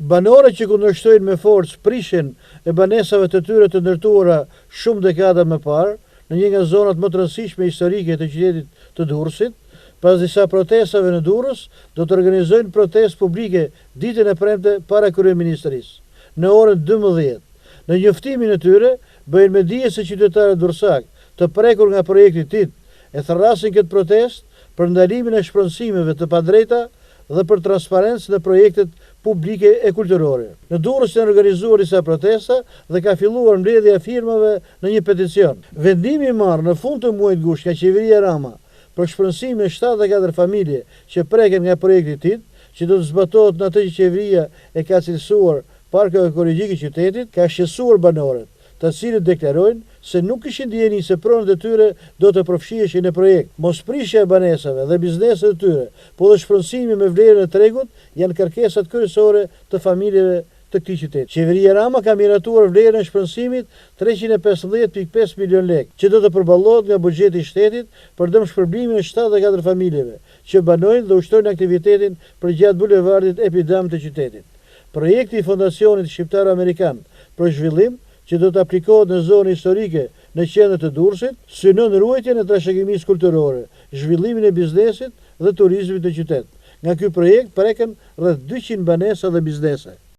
Banorët që kundërshtojnë me forcë prishjen e banesave të tyre të ndërtuara shumë dekada më parë, në një nga zonat më të rëndësishme historike të qytetit të Durrësit, pas disa protestave në Durrës, do të organizojnë protestë publike ditën e premte para kryeministrisë, në orën 12. Në njoftimin e tyre, bëjnë me dije se qytetarët durrësak të prekur nga projekti TIT e thërrasin këtë protestë për ndalimin e shpronësimeve të padrejta dhe për transparencë në projektet publike e kulturore. Në Durrës janë organizuar disa protesta dhe ka filluar mbledhja e firmave në një peticion. Vendimi i marrë në fund të muajit gusht nga qeveria Rama për shpronësimin e 74 familje që preken nga projekti TIT, që do të zbatohet në atë që qeveria e ka cilësuar parko ekologjik i qytetit, ka shqetësuar banorët, të cilët deklarojnë se nuk kishin dieni se pronët e tyre do të përfshiheshin në projekt. Mosprishja e banesave dhe bizneset e tyre, po dhe shpronësimi me vlerën e tregut janë kërkesat kryesore të familjeve të këtij qyteti. Qeveria Rama ka miratuar vlerën e shpronësimit 315.5 milion lekë, që do të përballohet nga buxheti i shtetit për dëm shpërblimin e 74 familjeve që banojnë dhe ushtrojnë aktivitetin përgjatë bulevardit Epidam të qytetit. Projekti i Fondacionit Shqiptar Amerikan për Zhvillim, që do të aplikohet në zonë historike në qendër të Durrësit, synon ruajtjen e trashëgimisë kulturore, zhvillimin e biznesit dhe turizmit në qytet. Nga ky projekt preken rreth 200 banesa dhe biznese.